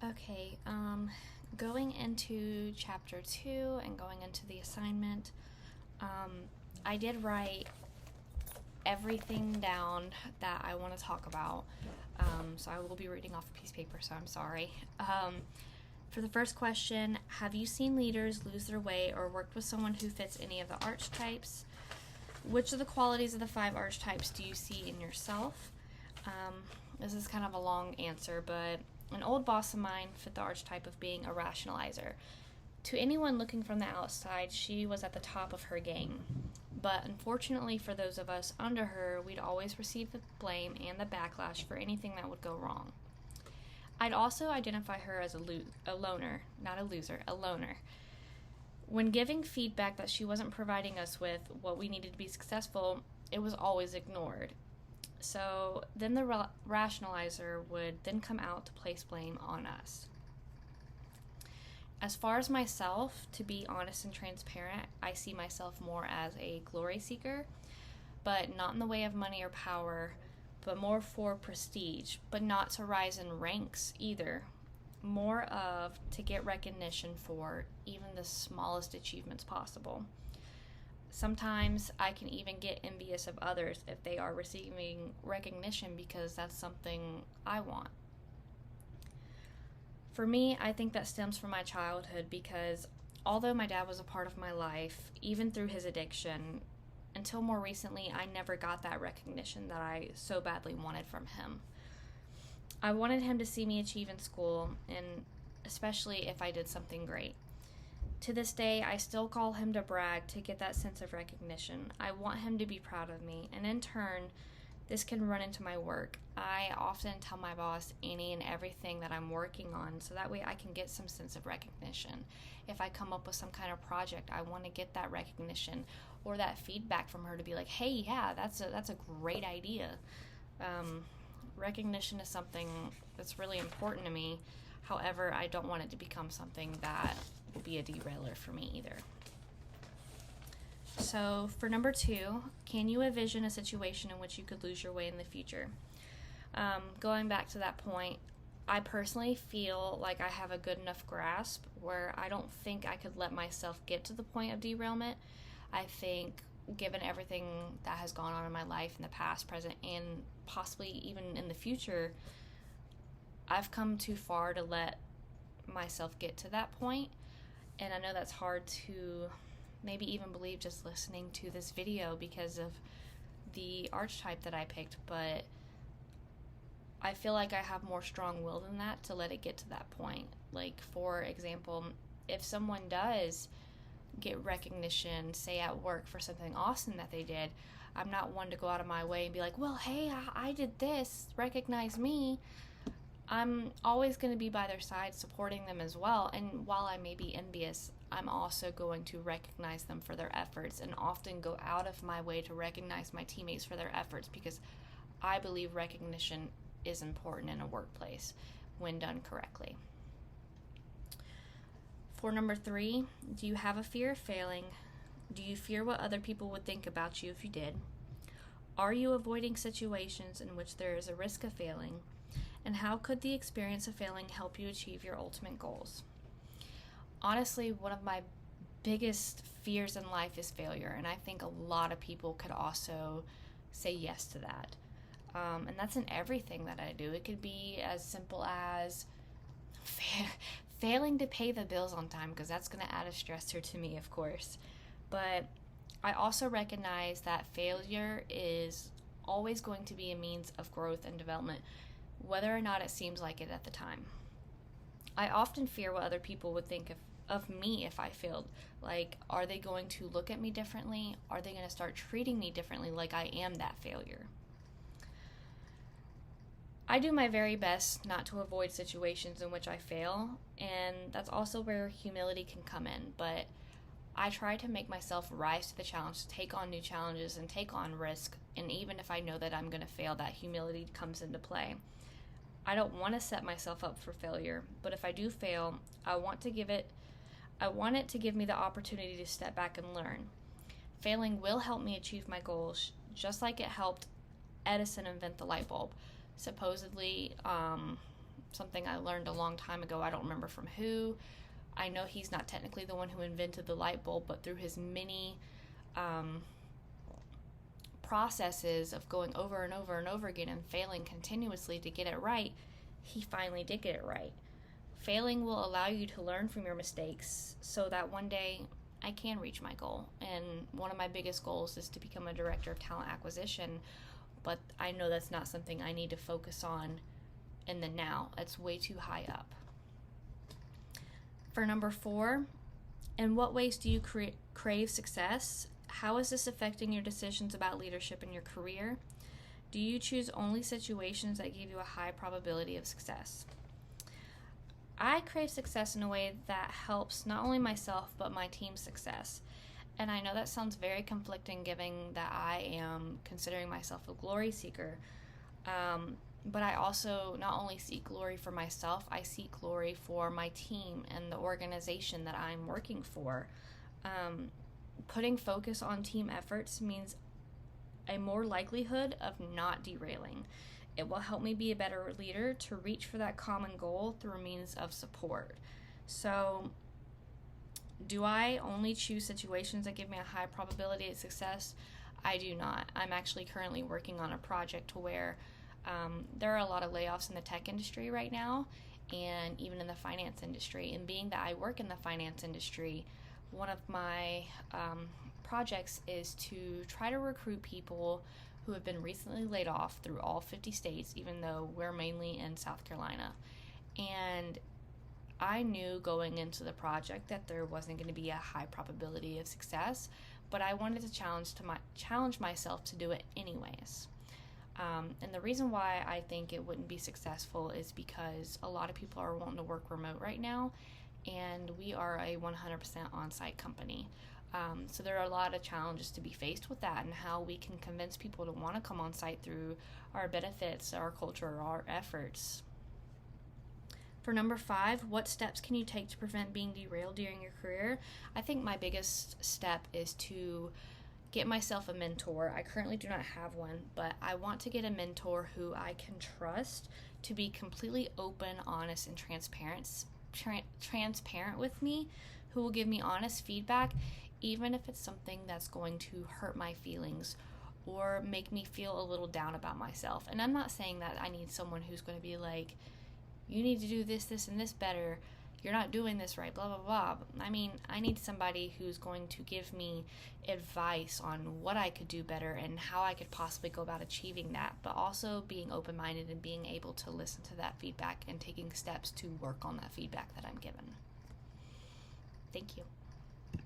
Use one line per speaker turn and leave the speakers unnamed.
Okay, going into chapter 2 and going into the assignment, I did write everything down that I want to talk about. So I will be reading off a piece of paper, so I'm sorry. For the first question, have you seen leaders lose their way or worked with someone who fits any of the archetypes? Which of the qualities of the 5 archetypes do you see in yourself? This is kind of a long answer, but an old boss of mine fit the archetype of being a rationalizer. To anyone looking from the outside, she was at the top of her game. But unfortunately for those of us under her, we'd always receive the blame and the backlash for anything that would go wrong. I'd also identify her as a loner, not a loser, a loner. When giving feedback that she wasn't providing us with what we needed to be successful, it was always ignored. So then the rationalizer would then come out to place blame on us. As far as myself, to be honest and transparent, I see myself more as a glory seeker, but not in the way of money or power, but more for prestige, but not to rise in ranks either. More of to get recognition for even the smallest achievements possible. Sometimes I can even get envious of others if they are receiving recognition because that's something I want. For me, I think that stems from my childhood because although my dad was a part of my life, even through his addiction, until more recently, I never got that recognition that I so badly wanted from him. I wanted him to see me achieve in school, and especially if I did something great. To this day, I still call him to brag to get that sense of recognition. I want him to be proud of me, and in turn, this can run into my work. I often tell my boss any and everything that I'm working on so that way I can get some sense of recognition. If I come up with some kind of project, I want to get that recognition or that feedback from her to be like, hey, yeah, that's a great idea. Recognition is something that's really important to me. However, I don't want it to become something that will be a derailer for me either. So for number 2, can you envision a situation in which you could lose your way in the future? Going back to that point, I personally feel like I have a good enough grasp where I don't think I could let myself get to the point of derailment. I think given everything that has gone on in my life in the past, present, and possibly even in the future, I've come too far to let myself get to that point. And I know that's hard to maybe even believe just listening to this video because of the archetype that I picked, but I feel like I have more strong will than that to let it get to that point. Like, for example, if someone does get recognition, say at work, for something awesome that they did, I'm not one to go out of my way and be like, well, hey, I did this, recognize me. I'm always going to be by their side supporting them as well, and while I may be envious, I'm also going to recognize them for their efforts and often go out of my way to recognize my teammates for their efforts because I believe recognition is important in a workplace when done correctly. For number 3, do you have a fear of failing? Do you fear what other people would think about you if you did? Are you avoiding situations in which there is a risk of failing? And how could the experience of failing help you achieve your ultimate goals? Honestly, one of my biggest fears in life is failure, and I think a lot of people could also say yes to that. And that's in everything that I do. It could be as simple as failing to pay the bills on time, because that's going to add a stressor to me, of course. But I also recognize that failure is always going to be a means of growth and development, whether or not it seems like it at the time. I often fear what other people would think of me if I failed. Like, are they going to look at me differently? Are they going to start treating me differently like I am that failure? I do my very best not to avoid situations in which I fail, and that's also where humility can come in, but I try to make myself rise to the challenge, to take on new challenges and take on risk, and even if I know that I'm going to fail, that humility comes into play. I don't want to set myself up for failure, but if I do fail, I want it to give me the opportunity to step back and learn. Failing will help me achieve my goals, just like it helped Edison invent the light bulb. Supposedly, something I learned a long time ago. I don't remember from who. I know he's not technically the one who invented the light bulb, but through his many processes of going over and over and over again and failing continuously to get it right, he finally did get it right. Failing will allow you to learn from your mistakes so that one day I can reach my goal. And one of my biggest goals is to become a director of talent acquisition, but I know that's not something I need to focus on in the now. It's way too high up. For number 4, in what ways do you crave success? How is this affecting your decisions about leadership in your career? Do you choose only situations that give you a high probability of success? I crave success in a way that helps not only myself but my team's success. And I know that sounds very conflicting given that I am considering myself a glory seeker. But I also not only seek glory for myself, I seek glory for my team and the organization that I'm working for. Putting focus on team efforts means a more likelihood of not derailing. It will help me be a better leader to reach for that common goal through means of support. So, do I only choose situations that give me a high probability of success? I do not. I'm actually currently working on a project where there are a lot of layoffs in the tech industry right now, and even in the finance industry. And being that I work in the finance industry, one of my projects is to try to recruit people who have been recently laid off through all 50 states, even though we're mainly in South Carolina. And I knew going into the project that there wasn't going to be a high probability of success, but I wanted to challenge myself to do it anyways. And the reason why I think it wouldn't be successful is because a lot of people are wanting to work remote right now, and we are a 100% on-site company. So there are a lot of challenges to be faced with that, and how we can convince people to want to come on site through our benefits, our culture, our efforts. For number 5, what steps can you take to prevent being derailed during your career? I think my biggest step is to get myself a mentor. I currently do not have one, but I want to get a mentor who I can trust to be completely open, honest, and transparent with me, who will give me honest feedback, even if it's something that's going to hurt my feelings or make me feel a little down about myself. And I'm not saying that I need someone who's going to be like, you need to do this, this, and this better. You're not doing this right, blah, blah, blah. I mean, I need somebody who's going to give me advice on what I could do better and how I could possibly go about achieving that, but also being open-minded and being able to listen to that feedback and taking steps to work on that feedback that I'm given. Thank you.